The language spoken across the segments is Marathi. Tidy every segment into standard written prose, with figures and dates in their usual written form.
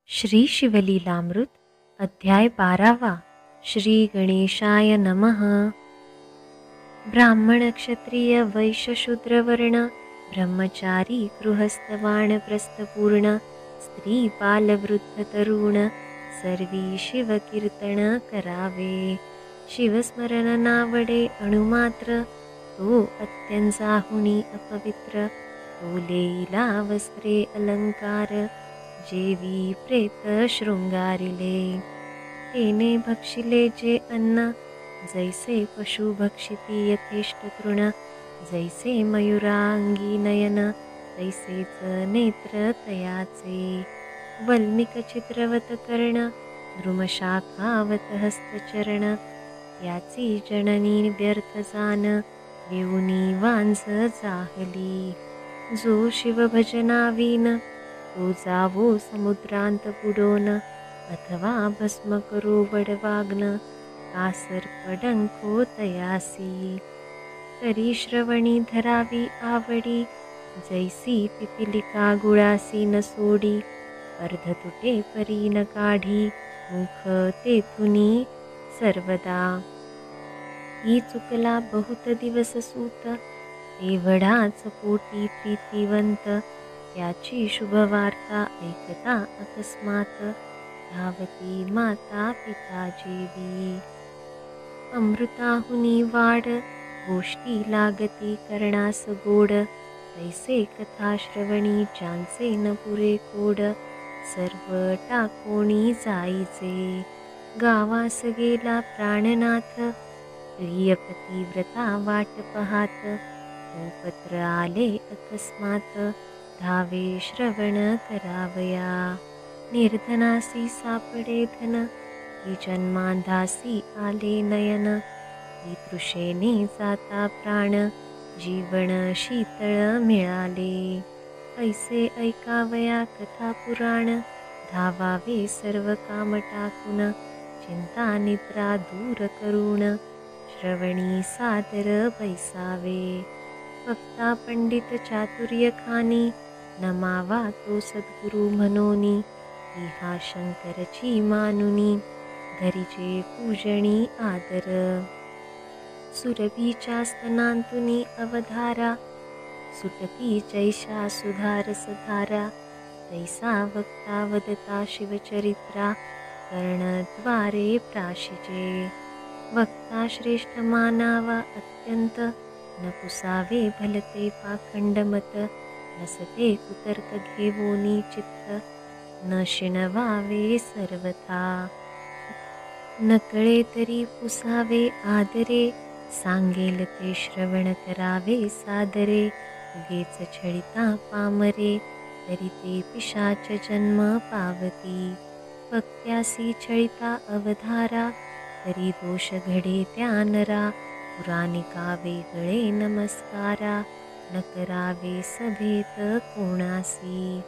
श्री शिवलीलामृत अध्याय 12 श्री गणेशाय नमः। ब्राह्मण क्षत्रिय वैश्य शूद्र वर्ण ब्रह्मचारी गृहस्थवाण प्रस्थपूर्ण स्त्री बाल वृद्ध तरुण सर्वी शिव कीर्तन करावे। शिवस्मरण नावडे अणुमात्र तो अत्यंजाहुनी अपवित्र तो लेईला वस्त्रे अलंकार जेवी प्रेत शृंगारिले। तेने भक्षिले जे अन्न जैसे पशु भक्षिती यथेष्ट तृण जैसे मयुरांगी नयन तैसेच नेत्र तयाचे। वल्मिक चित्रवत कर्ण द्रुमशाखावत हस्तचरण याची जननी व्यर्थ जान येऊनी वांझ जाहली। जो शिवभजनावीन तो जावो समुद्रांत बुडोन अथवा भस्म करो बडवाग्न कासर्पडंखो तयासी। तरी श्रवणी धरावी आवडी जैसी पिपिलिका गुळासी न सोडी अर्ध तुटे परी न काढी मुख तेथुनी सर्वदा। ही चुकला बहुत दिवस सूत एवढाच पोटी प्रीतिवंत त्याची शुभवार्ता ऐकता अकस्मात धावती माता पिता जेवी। अमृताहुनी वाड गोष्टी लागती करणास गोड तैसे कथा श्रवणी ज्यांचे न पुरे कोड सर्व टाकोणी जाईचे। गावास गेला प्राणनाथ प्रियपती व्रता वाट पहात तो पत्र आले अकस्मात धावे श्रवण करावया। निर्धनासी सापडे धन ही जन्मांधासी आले नयन ही तृषेने जाता प्राण जीवन शीतळ मिळाले। ऐसे ऐकावया कथा पुराण धावावे सर्व काम टाकून चिंता निद्रा दूर करून श्रवणी सादर बैसावे। वक्ता पंडित चातुर्य खानी नमावा तो सद्गुरु मनोनी इहा शंकरची मानुनी धरिजे पूजणी आदर। सुरभीच्या स्तनांतुनी अवधारा सुटती जैशा सुधारस धारा तैसा वक्ता वदता शिवचरित्रा कर्णद्वारे प्राशिजे। वक्ता श्रेष्ठ मानावा अत्यंत न पुसावे भलते पाखंडमत नसते कुतर्क घेवोनी चित्त न शिणवावे सर्वथा। न कळे तरी पुसावे आदरे सांगेल ते श्रवण करावे सादरे। उगेच छळिता पामरे तरी ते पिशाच जन्म पावती। वक्त्यासी छळिता अवधारा तरी दोष घडे त्या नरा पुराणिका वेगळे नमस्कारा न करावे सभेत कोणासी।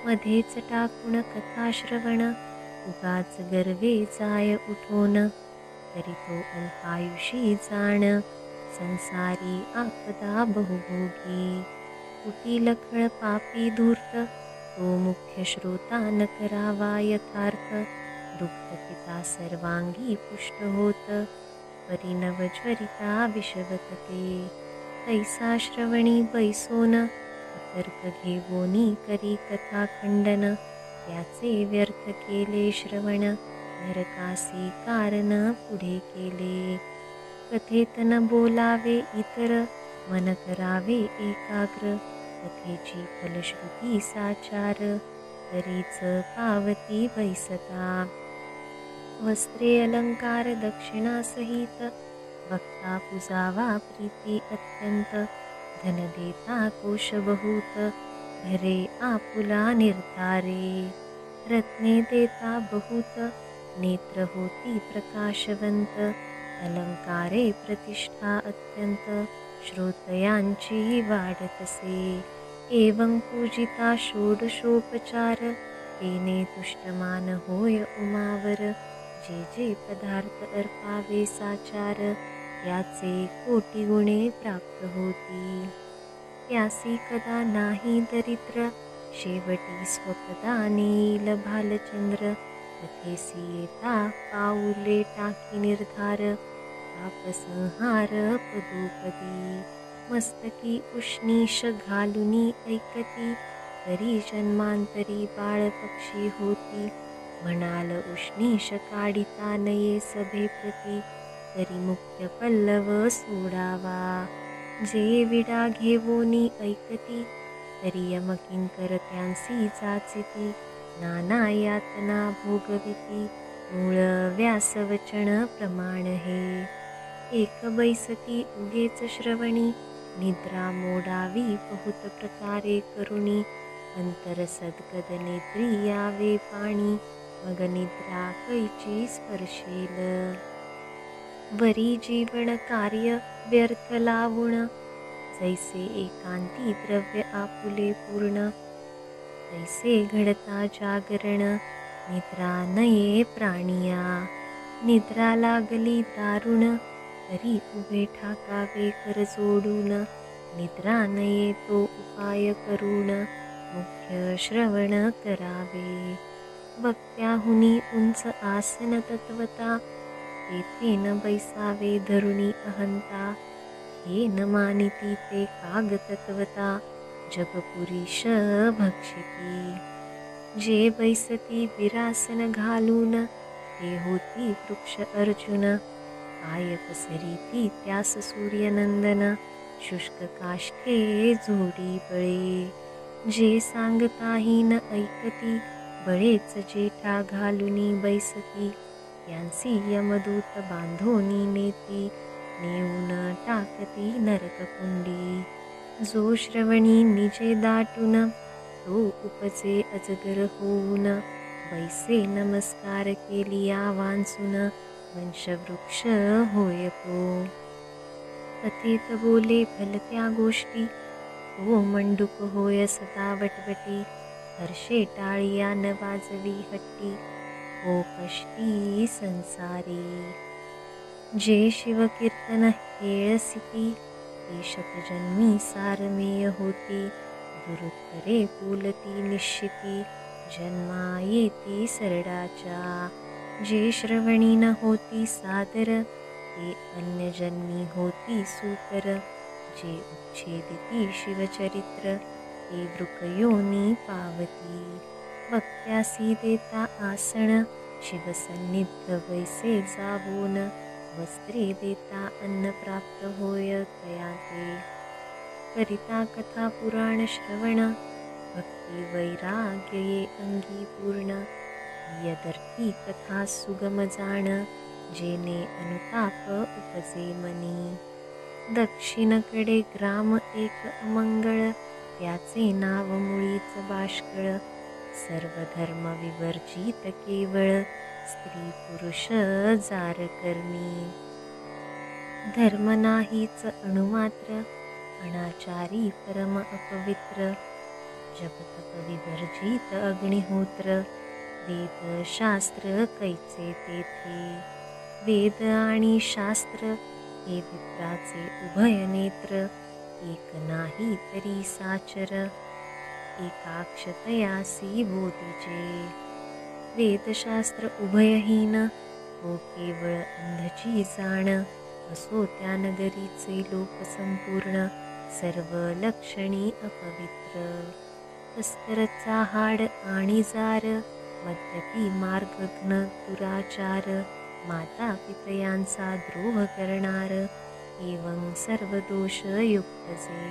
मध्येच टाकून कथा श्रवण उगाच गर्वे जाय उठोन तरी तो अल्पायुषी जाण संसारी आपदा बहुभोगी। कुटी लखळ पापी धूर्त तो मुख्य श्रोता न करावा यथार्थ दुःख पिता सर्वांगी पुष्ट होत परिणव ज्वरिता विषवतते। तैसा श्रवणी बैसोन तर्क घेवोनी करी कथा खंडन त्याचे व्यर्थ केले श्रवण नरकासी कारण पुढे केले। कथेत न बोलावे इतर मन करावे एकाग्र कथेची फलश्रुती साचार तरीच पावती बैसता। वस्त्रे अलंकार दक्षिणा सहित वक्ता पुजावा प्रीती अत्यंत धन देता कोश बहुत भरे आपुला निर्धारे। रत्ने देता बहुत नेत्र होती प्रकाशवंत अलंकारे प्रतिष्ठा अत्यंत श्रोतयांची वाढतसे। एवं पूजिता षोडशोपचार तेने तुष्टमान होय उमावर जे जे पदार्थ अर्पावे साचार याचे कोटी गुणे प्राप्त होती। त्यासी कदा नाही दरिद्र शेवटी स्वपदानेल भालचंद्र, कथेसी येता पाऊले टाकी निर्धार, पापसंहार पदोपदी, मस्तकी उष्णीश घालुनी ऐकती, तरी जन्मांतरी बाळपक्षी होती, म्हणाल उष्णीश काढिता नये सभेप्रती, तरी मुख्य पल्लव सोडावा, जे विडा घेवोनी ऐकती, तरी यमकिंकर त्यांसी जाचिती, नाना यातना भोगविती, मूळ व्यासवचन प्रमाण हे, एक बैसती उगेच श्रवणी, निद्रा मोडावी बहुत प्रकारे करुणी, अंतर सद्गद नेत्री यावे पाणी, मग निद्रा कैची स्पर्शेल, वरी जीवन कार्य व्यर्थ लावून, जैसे एकांती द्रव्य आपुले पूर्ण, तैसे घडता जागरण, निद्रा नये प्राणिया, निद्रा लागली दारुण, तरी उभे ठाकावे कर जोडून, निद्रा नये तो उपाय करून, मुख्य श्रवण करावे, वक्त्याहुनी उंच आसन तत्वता, तेथे न बैसावे धरुणी अहंता, हे न मानिती ते काग तत्वता, जगपुरीश भक्षिती, जे बैसती विरासन घालून, ते होती वृक्ष अर्जुन, काय पसरीती त्यास सूर्यनंदन, शुष्क काष्ठे जोडी बळे, जे सांगताही न ऐकती, बळेच जेठा घालुनी बैसती, त्यांसी यमदूत बांधोनी नेती, नेऊन टाकती नरककुंडी, जो श्रवणी निजे दाटून, तो उपजे अजगर होऊन, बैसे नमस्कार केलिया वांचून, वंशवृक्ष होय तो, कथेत बोले भलत्या गोष्टी, तो मंडूक होय सदा वटवटी, हर्षे टाळिया न वाजवी हट्टी, हो कष्टी संसारी, जे शिवकीर्तन हेळसिती, ते शतजन्मी सारमेय होती, दुरुत्तरे बोलती निश्चिती, जन्मा येती सरडाच्या, जे श्रवणी न होती सादर, ते अन्यजन्मी होती सूकर, जे उच्छेदिती शिवचरित्र, ते वृकयोनी पावती, वक्त्यासी देता आसन, शिवसन्निध वैसे जावोन, वस्त्रे देता अन्न प्राप्त होय तया ते, करिता कथा पुराण श्रवण, भक्ती वैराग्य ये अंगी पूर्ण, यदर्थी कथा सुगम जाण, जेने अनुताप उपजे मनी, दक्षिणकडे ग्राम एक अमंगळ, त्याचे नाव मुळीच बाष्कळ, सर्व धर्म विवर्जित केवळ, स्त्री पुरुष जार कर्मी, धर्म नाहीच अणुमात्र, अनाचारी परम अपवित्र, जपतप विवर्जित अग्निहोत्र, वेद शास्त्र कैचे तेथे, वेद आणि शास्त्र हे विप्राचे उभय नेत्र, एक नाही तरी साचर, एकाक्षतयासी बोधिजे, वेदशास्त्र उभयहीन, हो केवळ अंधची जाण, असो त्या नगरीचे लोक संपूर्ण, सर्व लक्षणी अपवित्र, तस्करचा हाड आणि जार, मद्यपी मार्गघ्न दुराचार, माता पितयांचा द्रोह करणार, एवं सर्व दोष युक्त जे,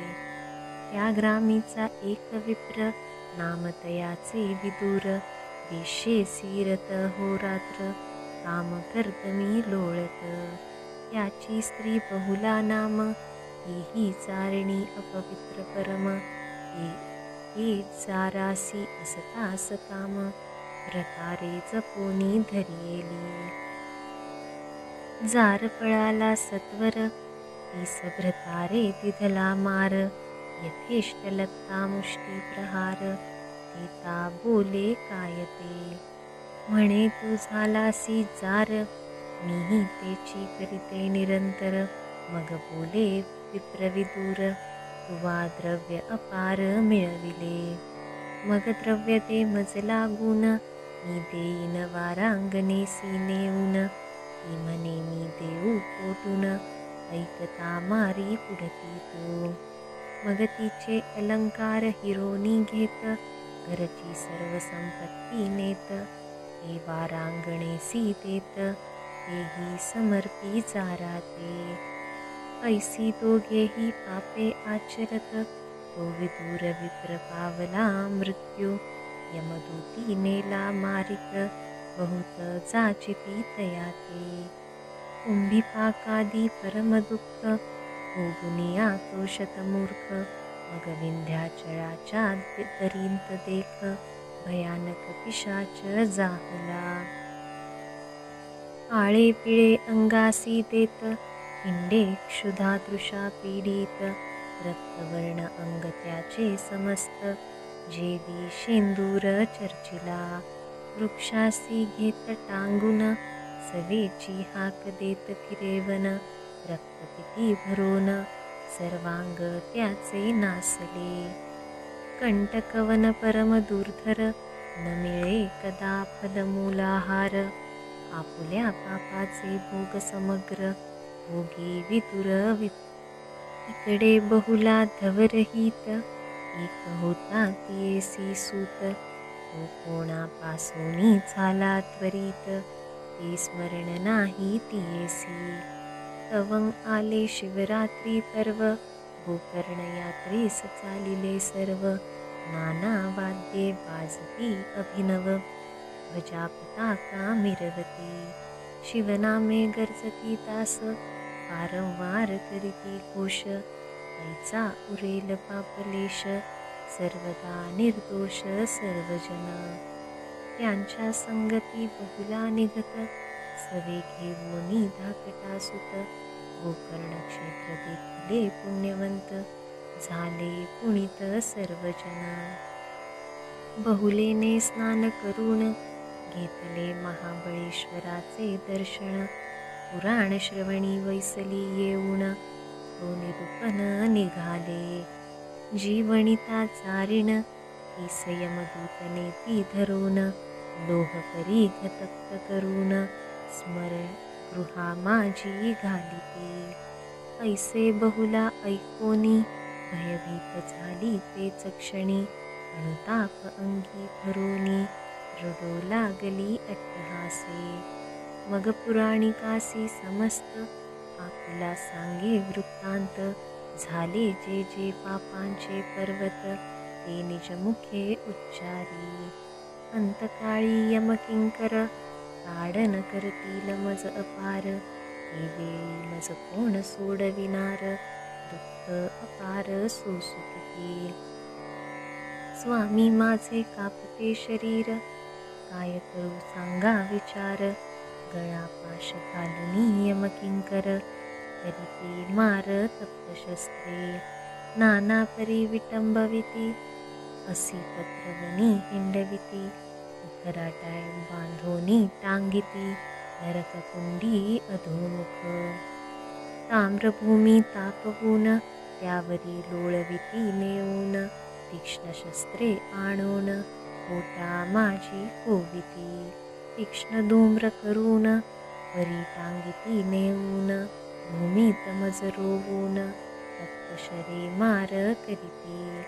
त्या ग्रामीचा एक विप्र, नाम तयाचे विदूर, वेश्येसी रत होरात्र, काम कर्दमी लोळत, त्याची स्त्री बहुला नाम, ही चारणी अपवित्र परम, हे जारासी असतास काम, व्रतारे जपोनी धरियेली, जार पळाला सत्वर, तीस भ्रतारे दिधला मार, यथेष्ट लत्ता मुष्टी प्रहार, पिता बोले काय ते, म्हणे तू झालासी जार, मीही तेची करीते निरंतर, मग बोले विप्रविदूर, तुवा द्रव्य अपार मिळविले, मग द्रव्य दे मज लागून, मी देईन वारांगणेसी नेऊन. ती म्हणे मी देऊ कोठून, ऐकता मारी पुढती तू. मग तिचे अलंकार हिरोनी घेत, घरची सर्व संपत्ती नेत. ते वारांगणेसी देत, तेही समर्पी चाराते. ऐसी दोघेही पापे आचरत, तो विदूर विप्र पावला मृत्यू. यमदूती नेला मारिक, बहुत जाचिती तयाते. कुंभीपाकादी परमदुःख, भोगुनिया तो शतमूर्ख. मग विंध्याचळाच्या दरींत देख, भयानक पिशाच जाहला. आळे पिळे अंगासी देत, हिंडे क्षुधा तृषा पीडित. रक्तवर्ण अंग त्याचे समस्त, जेवी शेंदूर चर्चिला. वृक्षासी घेत टांगून, सवेची हाक देत फिरेवन. रक्तपिती भरून, सर्वांग त्याचे नासले. कंटकवन परम दुर्धर, न मिळे कदा फलमूलाहार. आपुल्या पापाचे भोग समग्र, भोगी विदुर इकडे बहुला धवरहित. एक होता तियेसी सूत, तो कोणापासूनी झाला त्वरित. ते स्मरण नाही तियेसी. तवंग आले शिवरात्री पर्व, गोकर्ण यात्रेस चालिले सर्व. नाना वाद्ये वाजती अभिनव, ध्वजा पताका मिरवती. शिवनामे गर्जती तास, वारंवार करीती घोष. ऐचा उरेल पापलेश, सर्वदा निर्दोष सर्वजन. त्यांच्या संगती बहुला निघत, सवे घेऊनी धाकटा सुत. गोकर्ण क्षेत्र देखिले पुण्यवंत, झाले पुनित सर्वजन. बहुलेने स्नान करून, घेतले महाबळेश्वराचे दर्शन. पुराण श्रवणी वैसली येऊन, तो निरूपण निघाले. जीवनिता चारिण, ती संयमदूतने ती धरून. लोह परीघ तप्त करून, स्मरण गृहा माझी घालिते. ऐसे बहुला ऐकोनी, भयभीत झाली तेच क्षणी. अनुताप अंगी भरोनी, रडू लागली अट्टहासे. मग पुराणिकासी समस्त, आपुला सांगे वृत्तांत. झाले जे जे पापांचे पर्वत, ते निजमुखे उच्चारी. अंतकाळी यमकिंकर, ताडन करतील मज अपार. ते वेळी मज कोण सोडविनार, दुःख अपार सोसुकिती. स्वामी माझे कापते शरीर, काय करू सांगा विचार. गळा पाश घालुनी यमकिंकर, करीती मार तप्तशस्त्रे. नाना परी विटंबविती, असी पत्रवनी हिंडविती. उखराटाय बांधोनी टांगिती, नरककुंडी अधोमुख. ताम्रभूमी तापवून, त्यावरी लोळविती नेऊन. तीक्ष्ण शस्त्रे आणून, पोटा माझी कोविती. तीक्ष्ण धूम्र करून, वरी टांगिती नेऊन. भूमीत मज रोवून, तप्तशरे मार करीती.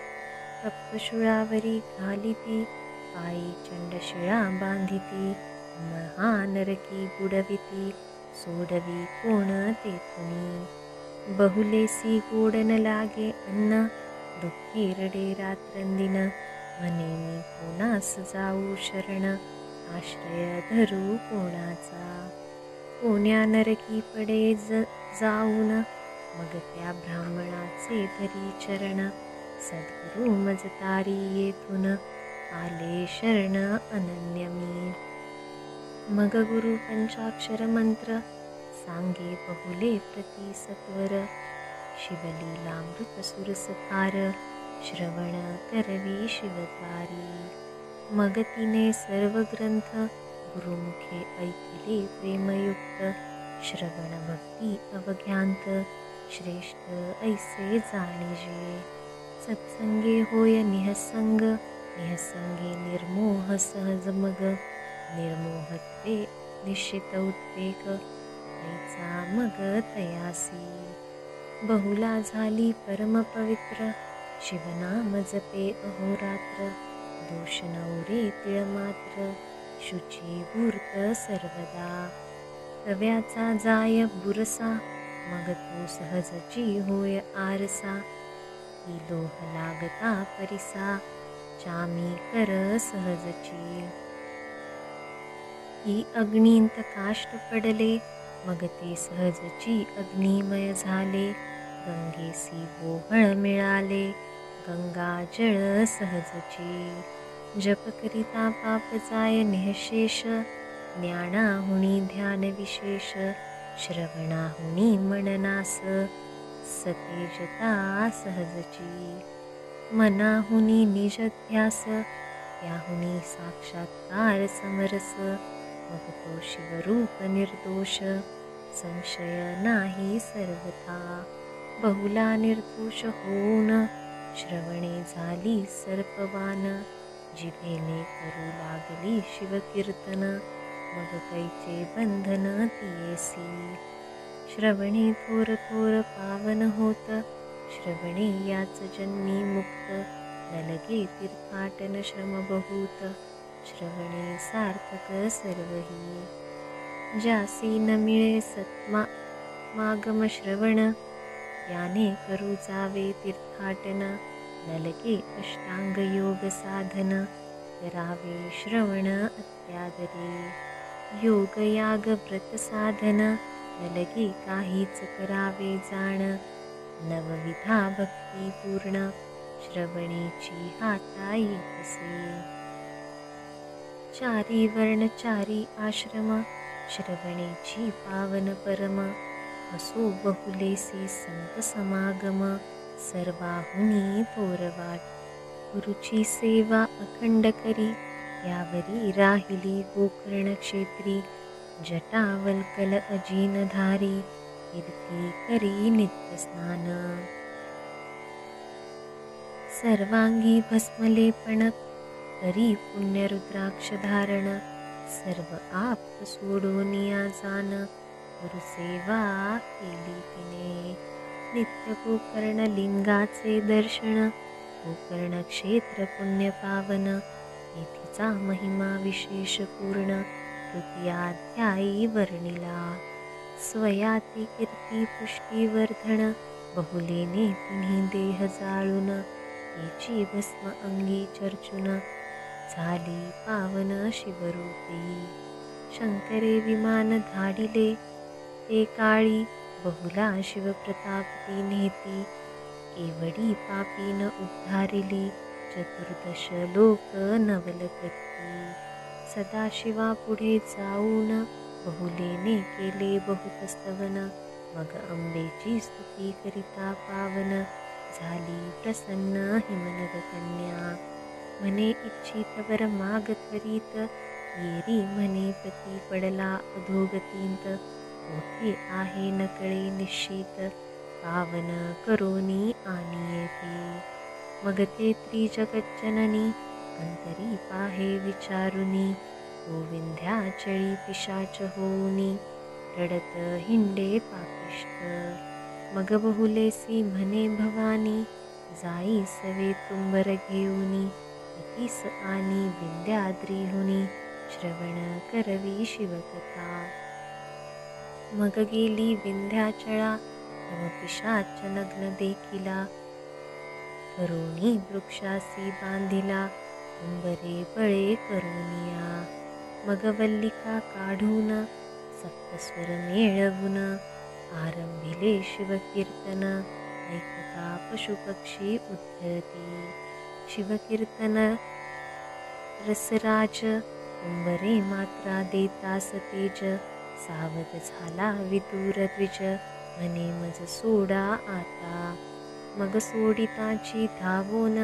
तप्तशुळावरी घालिती, पायी चंडशिळा बांधिती. महानरकी बुडविती, सोडवी कोण तेथुनी. बहुलेसी गोड न लागे अन्न, दुःखी रडे रात्रंदिन. म्हणे मी कोणास जाऊ शरण, आश्रय धरू कोणाचा. कोण्या नरकी पडे जाऊन, मग त्या ब्राह्मणाचे धरी चरण. सद्गुरु मज तारी येथून, आले शरण अनन्य मी. मग गुरु पंचाक्षर मंत्र, सांगे बहुले प्रति सत्वर. शिवलीलामृत सुरसखार, श्रवण करवी शिवद्वारी. मग तिने सर्व ग्रंथ, गुरुमुखे ऐकिले प्रेमयुक्त. श्रवण भक्ती अवघ्यांत, श्रेष्ठ ऐसे जाणिजे. सत्संगे होय निःसंग, निःसंगे निर्मोह सहज मग, निर्मोहत्वे निश्चित उद्वेग, ऐचा मग तयासी. बहुला झाली परम पवित्र, शिवनाम जपे अहोरात्र, दोष नवरे तिळमात्र, शुचीभूर्त सर्वदा. तव्याचा जाय बुरसा, मग तो सहजची होय आरसा, ही लोह लागता परिसा, चामी कर सहजची. ही अग्नींत काष्ट पडले, मग ते सहजची अग्निमय झाले, गंगेसी बोहळ मिळाले, गंगाजळ सहजची. जप करिता पाप जाय निःशेष, ज्ञानाहुनी ध्यान विशेष, श्रवणाहुनी मननास, सतेजता सहजची. मनाहुनी निज ध्यास, त्याहुनी साक्षात्कार समरस, मग तो शिवरूप निर्दोष, संशय नाही सर्वथा. बहुला निर्दोष होऊन, श्रवणे झाली सर्पवान, जिभेने करू लागली शिवकीर्तन, मग कैचे बंधन तियेसी. श्रवणे थोर थोर पावन होत, श्रवणे याच जन्मी मुक्त, न लगे तीर्थाटन श्रम बहुत, श्रवणे सार्थक सर्वही. ज्यासी न मिळे सत्मागम श्रवण, त्याने करू जावे तीर्थाटन, न लगे अष्टांग योग साधन, करावे श्रवण अत्यादरे. योग याग व्रत साधन, न लगे काहीच करावे जाण, नवविधा भक्ती पूर्ण, श्रवणेची हाता येतसे. चारी वर्ण चारी आश्रम, श्रवणेची पावन परम, असो बहुलेसी संत समागम, सर्वाहुनी थोरवाट. गुरुची सेवा अखंड करी, यावरी राहिली गोकर्ण क्षेत्री, जटावल्कल अजिनधारी, कीर्ती करी नित्य स्नान. सर्वांगी भस्मलेपण, करी पुण्य रुद्राक्ष धारण, सर्व आप सोडोनिया जान, गुरुसेवा केली तिने. नित्य गोकर्ण लिंगाचे दर्शन, गोकर्ण क्षेत्र पुण्य पावन, येथीचा महिमा विशेष पूर्ण, तृतीयाध्यायी वर्णिला. स्वयाती कीर्ती पुष्टीवर्धन, बहुलेने तिन्ही देह जाळून, याची भस्म अंगी चर्चून, झाली पावन शिवरूपी. शंकरे विमान धाडिले, ते काळी बहुला शिवप्रताप ती नेती, केवडी पापीन उद्धारिली, चतुर्दश लोक नवलकती. सदाशिवा पुढे जाऊन, बहुलेने केले बहुत स्तवन, मग अंबेची स्तुती करिता पावन, झाली प्रसन्न हिमनग कन्या. म्हणे इच्छित वर माग त्वरित, येरी म्हणे प्रती पडला अधोगतींत, मोठे आहे नकळे निश्चित, पावन करोनी आणिये ते. मग ते त्रिजगज्जननी, अंतरी पाहे विचारुनी, गोविंध्याचळी पिशाच होऊनी, रडत हिंडे पापिष्ट. मग बहुलेसी म्हणे भवानी, जाई सवे तुंबर घेऊनी, अतिस आनी विंध्याद्रीहुनी, श्रवण करवी शिवकथा. मग गेली विंध्याचळा, तव पिशाच नग्न देखिला, करोनी वृक्षासी बांधिला, तुंबरे बळे करोनिया. मग वल्लिका काढून, सप्तस्वर मेळवून, आरंभिले शिवकीर्तन, ऐकता पशुपक्षी उद्धरती. शिवकीर्तन रसराज, तुंबरे मात्रा देतास तेज, सावध झाला विदूर द्विज, म्हणे मज सोडा आता. मग सोडिताची धावोन,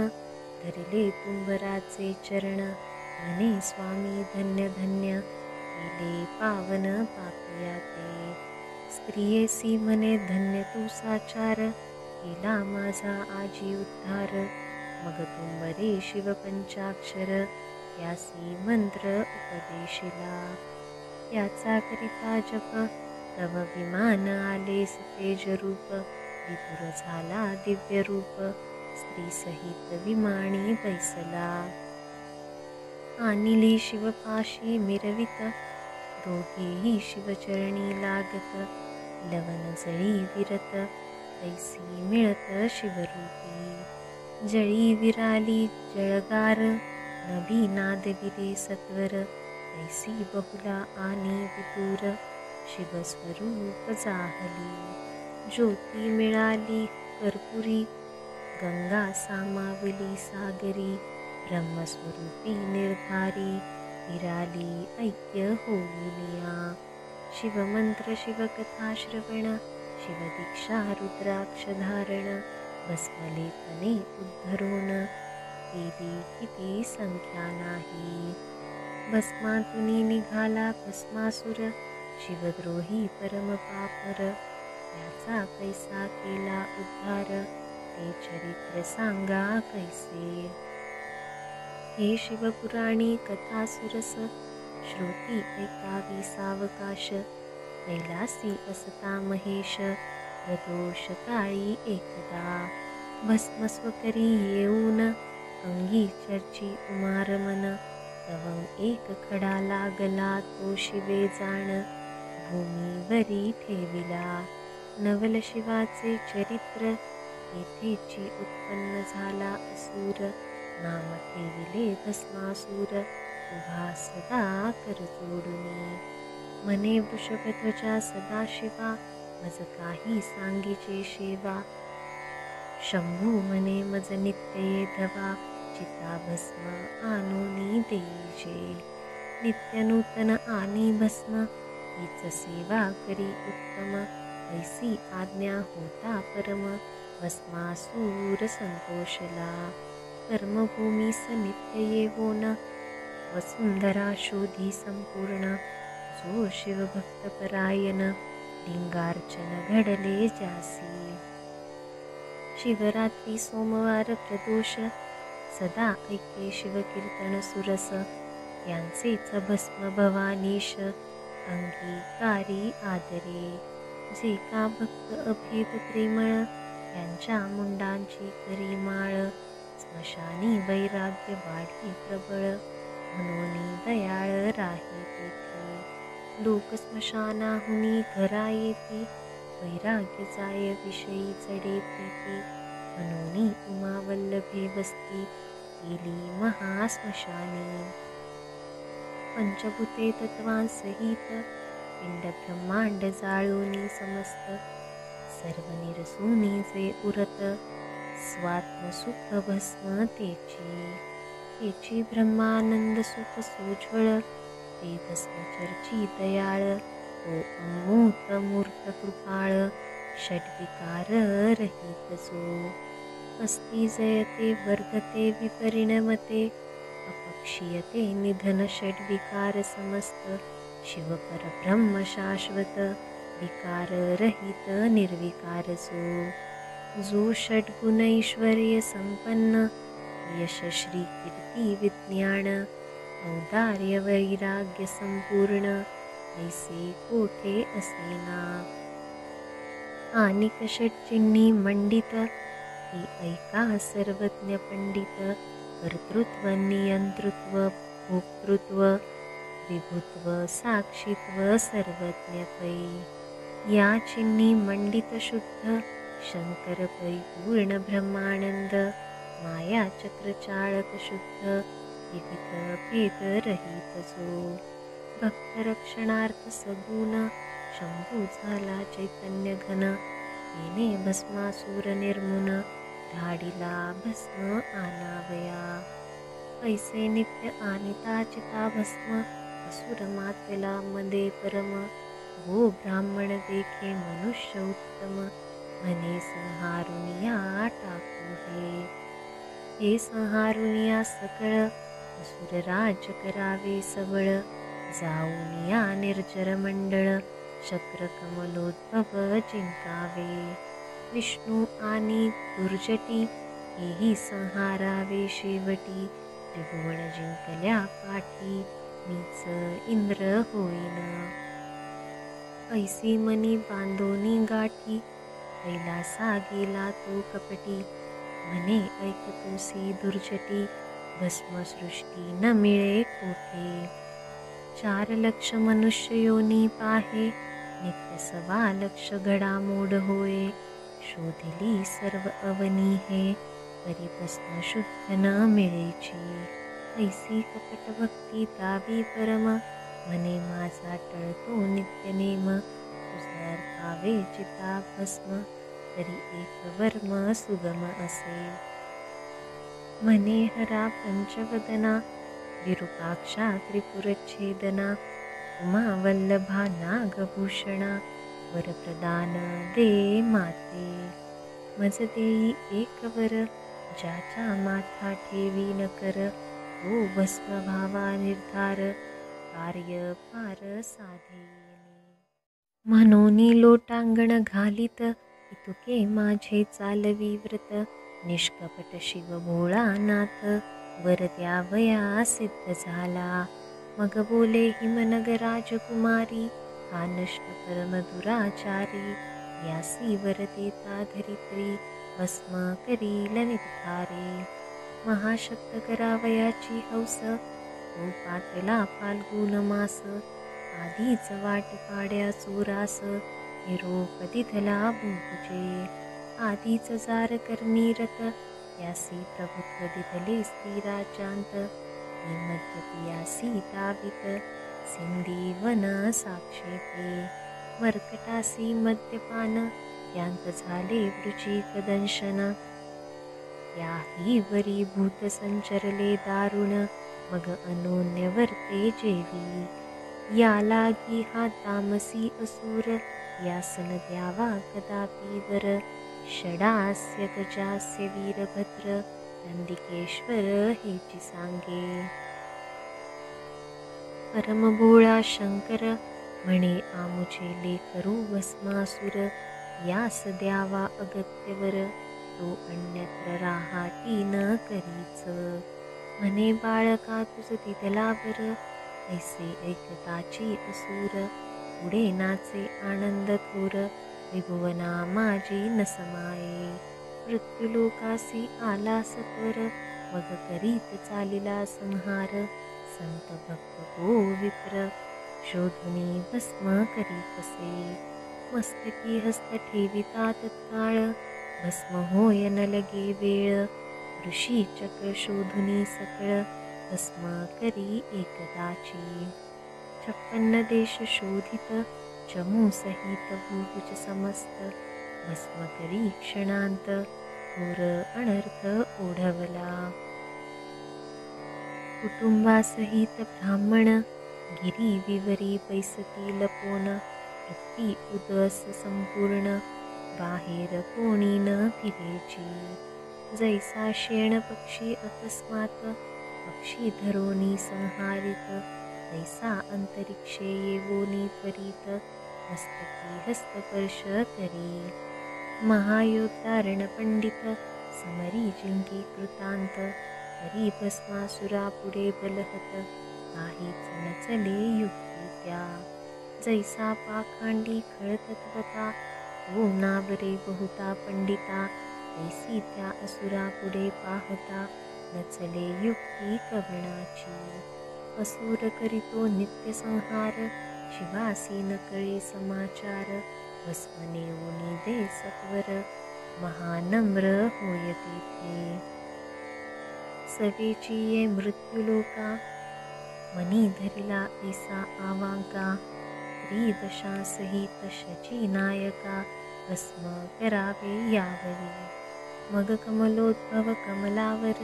धरले तुंबराचे चरण, म्हणे स्वामी धन्य धन्य, केले पावन पापिया ते. स्त्रियेसी म्हणे धन्य तू साचार, केला माझा आजी उद्धार, मग तुंबरे शिव पंचाक्षर यासी मंत्र उपदेशिला. याचा करिता जप तव विमान आले तेज रूप. विदुर झाला दिव्य रूप स्त्री सहित विमानी बैसला. आणिली शिवपाशी मिरवित दोघेही शिवचरणी लागत. लवन जळी विरत तैसी मिळत शिवरूपी. जळी विराली जळगार नभी नादविरे सत्वर. तैसी बहुला आणि विदूर शिवस्वरूप जाहली. ज्योती मिळाली कर्पुरी गंगा सामावली सागरी. ब्रह्मस्वरूपी निर्धारी विराली ऐक्य होऊनिया. शिवमंत्र शिवकथा श्रवण शिवदीक्षा रुद्राक्ष धारण. भस्मलेपने उद्धरून केली किती संख्या नाही. भस्मातुनी निघाला भस्मासुर शिवद्रोही परम पापर. याचा कैसा केला उद्धार ते चरित्र सांगा कैसे. हे शिवपुराणी कथा सुरस श्रुती ऐकावी सावकाश. कैलासी असता महेश प्रदोष काळी एकदा. भस्मस्वकरी येऊन अंगी चर्ची उमारमन. तवं एक खडा लागला तो शिवे जाण भूमीवरी ठेविला. नवल शिवाचे चरित्र येथेची उत्पन्न झाला असुर. नाम ठेविले भस्मासूर उभा सदा कर जोडुनी. म्हणे वृषभध्वजा सदाशिवा मज काही सांगीचे शेवा. शंभू म्हणे मज नित्य ये धवा चिता भस्म आणूनी देजे. नित्य नूतन आणि भस्म हीच सेवा करी उत्तम. ऐसी आज्ञा होता परम भस्मासूर संतोषला. कर्मभूमीस नित्य येवोन वसुंधरा शोधी संपूर्ण. जो शिवभक्त परायण लिंगार्चन घडले जासी. शिवरात्री सोमवार प्रदोष सदा ऐके शिवकीर्तन सुरस. यांचेच भस्म भवानीश अंगीकारी आदरे. जे का भक्त अभेद प्रेमळ यांच्या मुंडांची करी माळ. स्मशानी वैराग्य वाढी प्रबळ म्हणून दयाळ राही तेथे. लोक स्मशानाहुनी घरा येती वैराग्य जाय विषयी चढे प्रीती. म्हणून उमावल्लभे वस्ती केली महास्मशानी. पंचभूते तत्वांसहित पिंड ब्रह्मांड जाळूनी समस्त. सर्व निरसूनी जे उरत स्वात्मसुख भस्म तेची. ब्रह्मानंद सुख सोज्वळ ते भस्म चर्ची दयाळ. तो अमूर्त मूर्त कृपाळ षड्विकार रहित जो. अस्ति जयते वर्धते विपरिणमते अपक्षीयते निधन षड्विकार समस्त. शिव परब्रह्म शाश्वत विकार रहित निर्विकार जो षड्गुण ऐश्वर्य संपन्न. यश श्री कीर्ती विज्ञान औदार्य वैराग्य संपूर्ण. ऐसे कोठे असेना. आनिक षट्चिन्ही मंडित ती ऐका सर्वज्ञ पंडित. कर्तृत्व नियंतृत्व भोक्तृत्व विभुत्व साक्षित्व सर्वज्ञ पै. या चिन्ही मंडित शुद्ध शंकर पै पूर्ण ब्रह्मानंद. माया चक्र चाळक शुद्ध विविध भेद रहित जो. भक्त रक्षणार्थ सगुण शंभू झाला चैतन्य घन. येणे भस्मासूर निर्मुन धाडिला भस्म आनावया. ऐसे नित्य आनिता चिता भस्म असुर मातला मध्ये परम. गो ब्राह्मण देखे मनुष्य उत्तम म्हणे संहारुनिया टाकू हे. हे संहारुनिया सकळ असुर राज करावे सबळ. जाऊनिया निर्जर मंडळ शक्र कमलोद्भव जिंकावे. विष्णू आणि दुर्जटी हेही संहारावे शेवटी, त्रिभुवन जिंकल्या पाठी, मीच इंद्र होईन. ऐसी मनी बांधोनी गाठी, कैलासा गेला तो कपटी, म्हणे ऐकतोसी दुर्जटी, भस्मसृष्टी न मिळे कोठे. 4 लक्ष मनुष्य योनी पाहे, नित्य 1.25 लक्ष घडामोड होय. शोधिली सर्व अवनी हे, तरी भस्म शुद्ध न मिळेची. ऐसी कपट भक्ती दावी परम, म्हणे माझा टळतो नित्यनेम. तुझे अर्पावे चिता भस्म, तरी एक वर्म सुगम असे. म्हणे हरा पंचवदना, विरूपाक्षा त्रिपुरच्छेदना, उमा वल्लभा नागभूषणा, वरप्रदान दे माते. मज देई एक वर, ज्याच्या माथा ठेवी न कर, तो भस्म भावा निर्धार, कार्य पार साधेने. म्हणूनी लोटांगण घालित, इतुके माझे चालवी व्रत, निष्कपट शिव भोळानाथ, वर द्यावया सिद्ध झाला. मग बोले हिमनग राजकुमारी, हा नष्ट परम दुराचारी, यासी वर देता धरित्री, भस्म करील निर्धारे. महाशब्द करावयाची हौस, तो पातला फाल्गुन मास, आधीच वाट पाड्या चोरास, निरोप दिधला भूपुजे. आधीच जार करनीरत, यासी प्रभुत्व दिधले स्त्रीराजांत, मी मद्यपियासी दावित, सिंधी वन साक्षेपे. मर्कटासी मद्यपान, यांत झाले वृचिक दंशन, याही वरी भूत संचरले दारुण, मग अनोन्य वर्ते जेवी. या लागी हा तामसी असुर, यासन द्यावा कदापि वर. षडास्य गजास्य वीरभद्र, नंदिकेश्वर हेची सांगे. परमभोळा शंकर, म्हणे आमुचे लेकरू भस्मासुर, यास द्यावा अगत्यवर, तो अन्यत्र राहाटी न करीच. म्हणे बाळका तुझ दिदलावर, ऐसे ऐकताची असुर, पुढे नाचे आनंद थोर, त्रिभुवना माझी न समाये. मृत्युलोकासी आला सत्वर, मग करीत चालिला संहार, संत भक्त गो विप्र, शोधुनी भस्म करीतसे. मस्तकी हस्त ठेविता तत्काळ, भस्म होय न लगे वेळ. ऋषी चक्र शोधुनी सकळ, भस्म करी एकदाची. 56 देश शोधित, चमू सहित भुभुज समस्त, भस्म करी क्षणांत, घोर अनर्थ ओढवला. कुटुंबासहित ब्राह्मण, गिरी विवरी पैसती लपोन, वृत्ती उदस संपूर्ण, बाहेर कोणी न फिरेची. जैसा शेण पक्षी अकस्मात, पक्षी धरोनी संहारित, तैसा अंतरिक्षे येवोनी त्वरित, मस्तकी हस्तपर्श करी. महायोद्धा रणपंडित, समरी जिंकी कृतांत, तरी भस्मासुरा पुढे बलहत, काहीच न चले युक्ती त्या. जैसा पाखांडी खळतत्वता, तो नावरे बहुता पंडिता, तैसी त्या असुरा पुढे पाहता, न चले युक्ती कवणाची. असुर करीतो नित्य संहार, शिवासी न कळे समाचार, भस्म नेऊनी दे सत्वर, महानम्र होय तेथे. सवेची ये मृत्युलोका, मनी धरिला ऐसा आवांका, त्रिदशासहित शची नायका, भस्म करावे यावरी. मग कमलोद्भव कमलावर,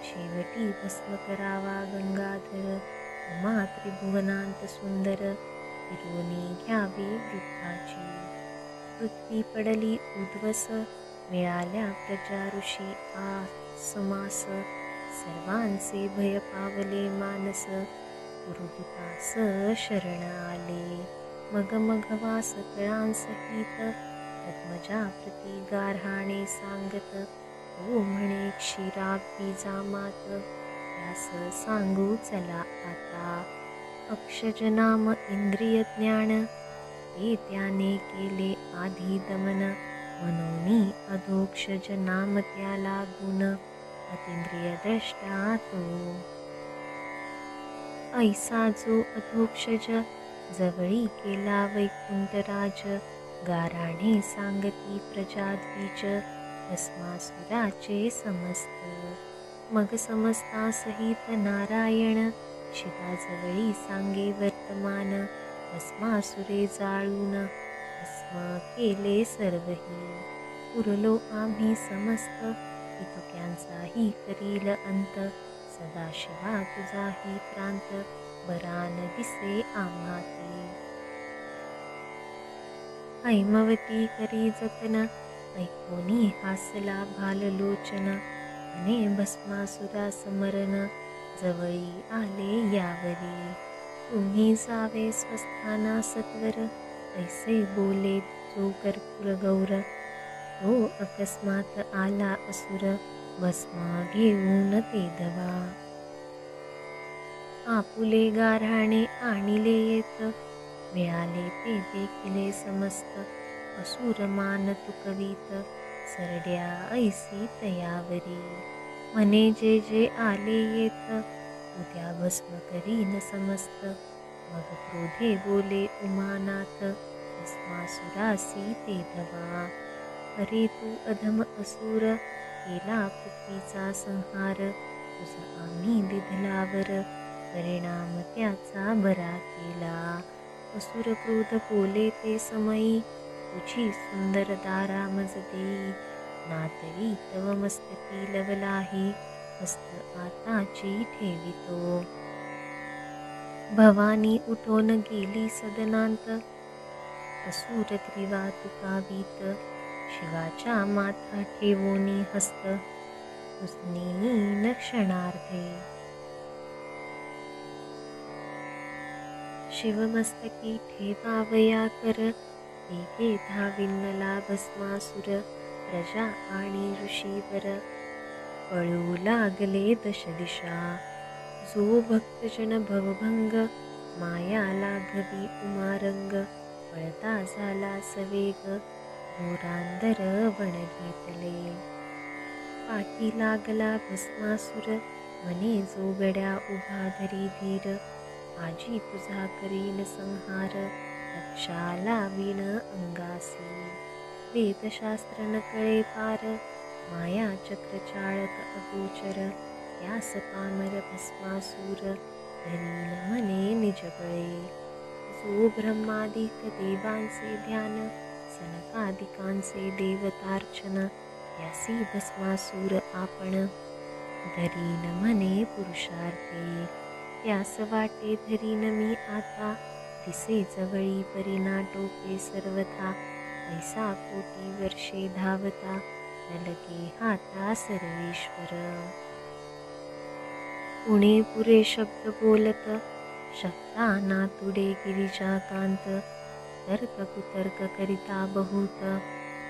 शेवटी भस्म करावा गंगाधर. उमा त्रिभुवनांत सुंदर, फिरोनी घ्यावी वृद्धाची. पृथ्वी पडली उद्वस, मिळाल्या प्रजा ऋषी आसमास, सर्वांचे भय पावले मानस, पुरुहुतास शरण आले. मग मघवा सकळांसहित, पद्मजा प्रती गार्हाणे सांगत, तो म्हणे क्षीराब्धी मात, त्यास सांगू चला आता. अक्षज नाम इंद्रिय ज्ञान, ते त्याने केले आधी दमन. मनोनी अधोक्षज नाम त्याला गुण, अतींद्रिय द्रष्टा तो. ऐसा जो अधोक्षज, जवळी केला वैकुंठराज. गाराणे सांगती प्रजाद्विज, भस्मासुराचे समस्त. मग समस्ता सहित नारायण, शिवाजवळी सांगे वर्तमान. भस्मासुरे जाळून, भस्म केले सर्वही. उरलो आम्ही समस्त, इतक्यांचाही करील अंत. सदाशिवा तुझाही प्रांत, बरान दिसे आम्हा ते. हैमवती करी जतन, ऐकोनी हासला भाललोचन. म्हणे भस्मासुरा समरण, जवळी आले यावरी. तुम्ही जावे स्वस्थाना सत्वर, ऐसे बोले जो कर्पूर गौर. तो अकस्मात आला असुर, भस्म घेऊन ते धवा. आपुले गाऱ्हाणे आणिले येत, मिळाले ते देखिले समस्त. असुर मान तुकवीत, सरड्या ऐसी तयावरी. म्हणे जे जे आले येत, उद्या भस्म करीन समस्त. मग क्रोधे बोले उमानाथ, भस्मासुरासी ते धवा. अरे तू अधम असुर, केला पृथ्वीचा संहार. तुझा आम्ही विधलावर, परिणाम त्याचा बरा केला. असुर क्रोध बोले ते समयी, तुझी सुंदर दारा मज देई. नातरी तव मस्तकी लवलाही, हस्त आताची ठेवितो. भवानी उठून गेली सदनांत, असुर ग्रीवा तुकावीत. शिवाच्या माथा ठेवोनी हस्त, उसनीन क्षणार्धे. शिवमस्तकी ठेवावया कर, वेगे धाविनला भस्मासुर. प्रजा आणि ऋषीवर, पळू लागले दश दिशा. जो भक्तजन भवभंग, माया लाघवी उमारंग. पळता झाला सवेग, घोरांदर वन घेतले. पाठी लागला भस्मासुर, म्हणे जो गड्या उभा धरी धीर. आजी तुझा करीन संहार, रक्षा लावीन अंगासी. वेदशास्त्र न कळे पार, माया चक्र चाळक अगोचर. त्यास पामर भस्मासूर, धरीन म्हणे निजबळे. जो ब्रह्मादिक देवांचे ध्यान, सनकादिकांचे देवतार्चन. त्यासी भस्मासूर आपण, धरीन म्हणे पुरुषार्थी. त्यास वाटे धरीन मी आता, दिसे जवळी परिणा टोके सर्वथा. ऐसा कोटी वर्षे धावता, न लगे हाता सर्वेश्वर. उणे पुरे शब्द बोलत, शब्दा नातुडे गिरिजाकांत. तर्क कुतर्क करिता बहुत,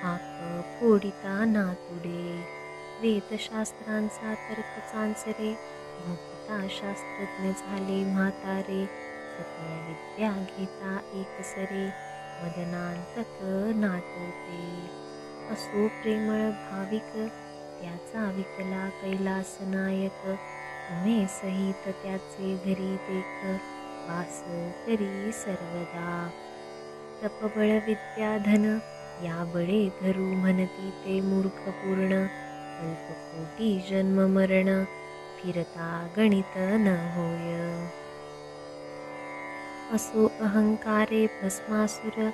हाक फोडिता नातुडे. वेदशास्त्रांचा तर्क चांचरे, भोगता शास्त्रज्ञ झाले म्हातारे. सकळ विद्या घेता एकसरे, मदनांतक नाटोते. असो प्रेमळ भाविक, त्याचा विकला कैलास नायक. उमे सहित त्याचे घरी देख, वास करी सर्वदा. तपबळ विद्या धन, या बळे धरू म्हणती ते मूर्ख पूर्ण. अल्पकोटी जन्म मरण, फिरता गणित न होय. असो अहंकारे भस्मासुर,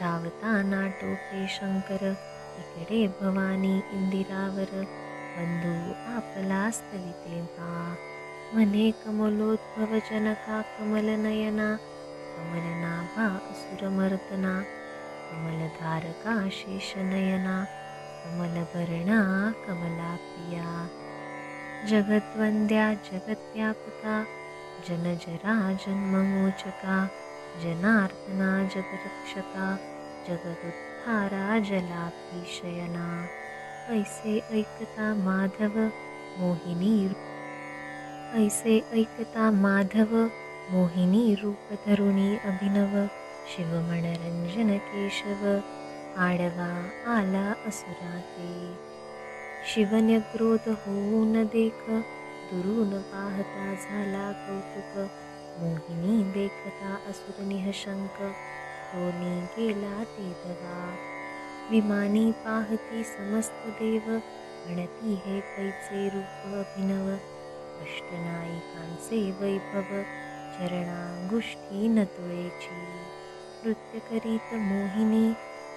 धावता नाटोपे शंकर. इकडे भवानी इंदिरावर, बंधू आपला स्तवितेव्हा. म्हणे कमलोद्भव जनका कमलनयना. कमलनाभा असुरमर्दना, कमलधारका शेषनयना. कमलभरणा कमलाप्रिया. जगद्वंद्या जगद्व्यापका, जनजरा जन्ममोचका. जनार्दना जगरक्षका, जगदुद्धारा जलाभिशयना. ऐसे ऐकता माधव मोहिनी ऐसे ऐकता माधव मोहिनी रूप धरुणी अभिनव शिव मनरंजन केशव आडवा आला असुराते शिवन्यक्रोध होऊन देख दुरून पाहता झाला कौतुक मोहिनी देखता असुर निहशंक दोनी गेला ते दवा विमानी पाहती समस्त देव म्हणती हे कैचे रूप अभिनव अष्टनायिकांचे वैभव चरणांगुष्ठी नतुळेची नृत्य करीत मोहिनी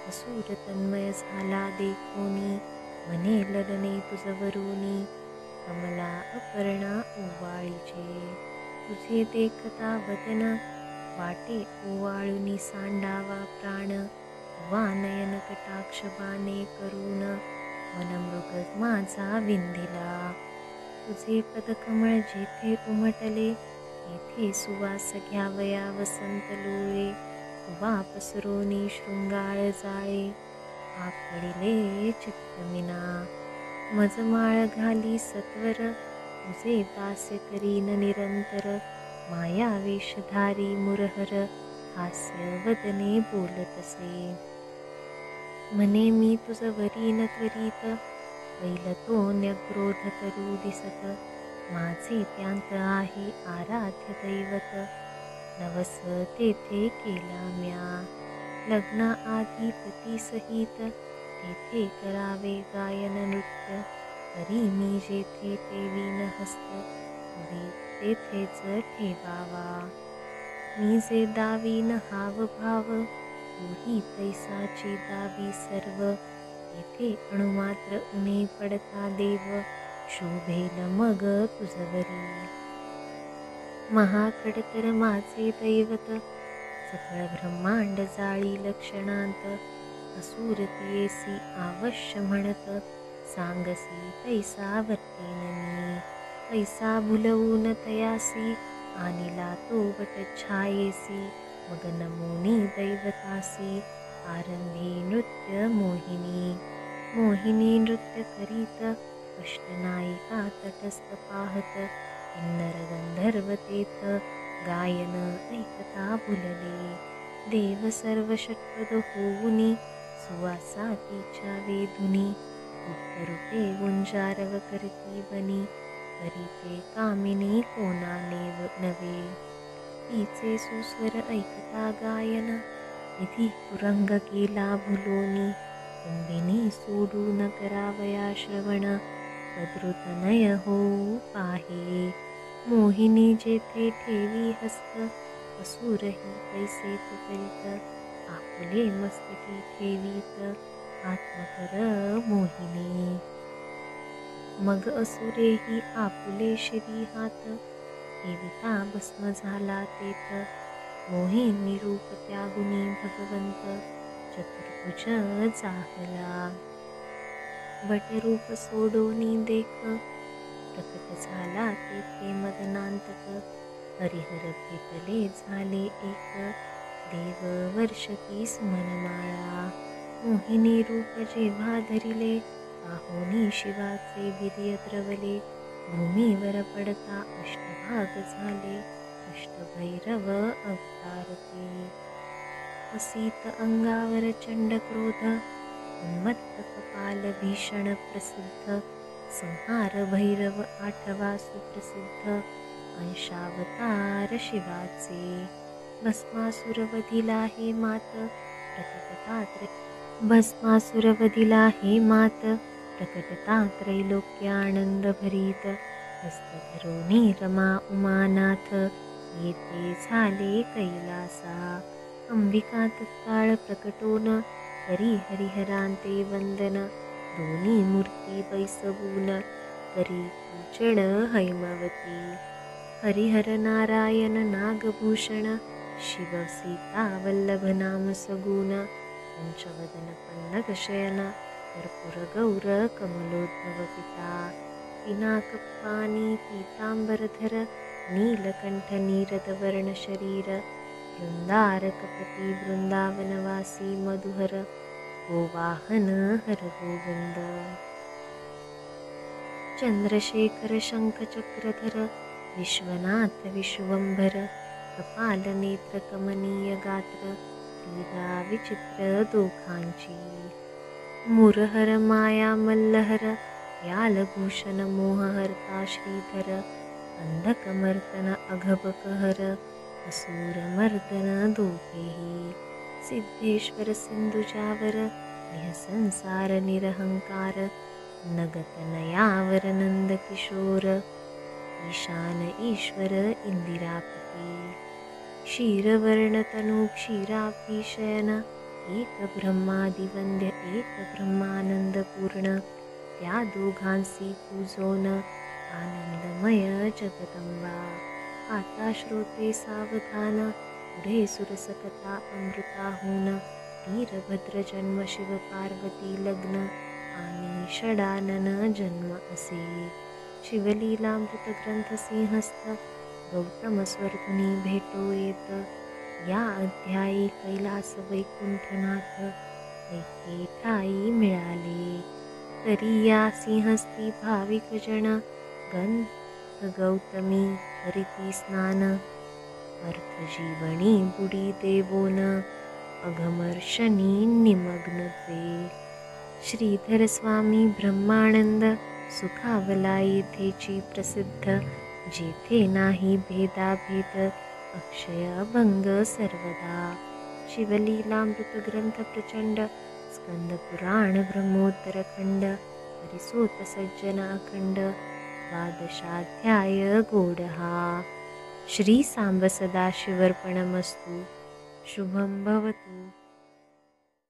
असुर तन्मय झाला देखोनी मने ललने तुझवरुनी कमला अपर्णा ओवाळीचे तुझे देखता वदन वाटे ओवाळुनी सांडावा प्राण वा नयन कटाक्ष बाणे करून मनमृग माझा विंदिला तुझे पदकमळ जेथे उमटले तेथे सुवास घ्यावया वसंत लोळे तुवा पसरोनी शृंगाळ जाळे आपडिले चित्तमिना मजमाळ घाली सत्वर तुझे दास करीन निरंतर माया वेशधारी मुरहर हास्य वदने बोलतसे मने मी तुझ वरीन त्वरित पैलतो न्यग्रोध करू दिसत माझे त्यांत आहे आराध्य दैवत नवस तेथे केला म्या लग्ना आधी पती सहित तेथे करावे गायन नृत्य तरी मी जेथे ठेवीन हस्त तुझे तेथेच ठेवावा मी जे दावीन हावभाव तूही तैसाची दावी सर्व येथे अणुमात्र उणे पडता देव शोभेल मग तुझवरी महाखडतर माझे दैवत सकळ ब्रह्मांड जाळी लक्षणांत असुरतीयेसी आवश्य म्हणत सांगसी तैसा वर्तेन मी पैसा भुलवून तयासी आनिला तो वट छायेसी मग नमोनी दैवतासी आरंभी नृत्य मोहिनी मोहिनी नृत्य करीत अष्टनायिका तटस्थ पाहत किन्नर गंधर्व तेथ गायन ऐकता भुलले देव सर्व षट्पद होऊनी सुवासा तिच्या वेधुनी गुप्तरूपे गुंजारव करती बनी करीते कामिनी कोणाने नवे तिचे सुस्वर ऐकता गायन निधी तुरंग गेला भुलोनी कुंभिनी सोडून करावया श्रवण सदृतनय होऊ पाहे मोहिनी जेथे ठेवी हस्त असुरही पैसेच करीत आपुले मस्तकी ठेवीत आत्मकर मोहिनी मग असुरेही आपुले शिरी हात ठेविता भस्म झाला तेथ मोहिनी रूप त्यागुनी भगवंत चतुर्भुज जाहला वटरूप सोडोनी देख प्रकट झाला तेथे मदनांतक हरिहर भेटले झाले एक देव वर्षती सुमनमाळा मोहिनी रूप जेव्हा धरिले पाहुनी शिवाचे वीर्य द्रवले भूमीवर पडता अष्टभाग झाले अष्टभैरव अवतारते असीत अंगावर चंड क्रोध उन्मत्त कपाल भीषण प्रसिद्ध संहार भैरव आठवा सुप्रसिद्ध अंशावतार शिवाचे भस्मासुरवधिला हे मात भस्मासुरवधिला हे मात प्रकटता त्रैलोक्यानंद भरीत हस्त धरोनी रमा उमानाथ येथे झाले कैलासा अंबिका तत्काळ प्रकटोन करी हरिहरांते वंदन दोन्ही मूर्ती बैसवून करी पूजन हैमवती हरिहर नारायण नागभूषण शिव सीता वल्लभ नाम सगुण पंचवदन पन्नगशयन कर्पूर गौर कमलोद्भव पिता पिनाकपाणी पीतांबरधर नीलकंठ नीरदवर्ण शरीर वृंदारकपती वृंदावनवासी मधुहर गोवाहन हर गोविंद चंद्रशेखर शंखचक्रधर विश्वनाथ विश्वंभर कपालनेत्र कमनीय गात्र क्रीडा विचित्र दोघांची मुरहर माया मल्लहर व्यालभूषण मोहहर्ता श्रीधर अंधकमर्दन अघबकहर असुरमर्दन दोघेही सिद्धेश्वर सिंधुजावर निःसंसार निरहंकार नगतनयावर नंदकिशोर ईशान ईश्वर इंदिरापती क्षीरवर्णतनु क्षीराभिशयन एक ब्रह्मादिवंद्य एक ब्रह्मानंदपूर्ण त्या दोघांसी पूजोन आनंदमय जगदंबा आता श्रोते सावधान पुढे सुरसकथा अमृताहून वीरभद्र जन्म शिव पार्वती लग्न आणि षडानन जन्म असे शिवलीलामृत ग्रंथ सिंहस्थ गौतम स्वर्धुनी भेटो येत या अध्यायी कैलास वैकुंठनाथ ऐके ठाई मिळाले तरी या सिंहस्ती भाविक जन गंध गौतमी करीती स्नान अर्थजीवनी बुडी देवोन अघमर्षणी निमग्न द्वे श्रीधर स्वामी ब्रह्मानंद सुखावला येथेची प्रसिद्ध जेथे नाही भेदाभेद अक्षय अभंग सर्वदा शिवलीलामृत ग्रंथ प्रचंड स्कंद पुराण ब्रह्मोत्तर खंड हरिसोत सज्जन अखंड द्वादशाध्याय गोडहा श्री सांब सदाशिवर्पणमस्तु शुभं भवतु।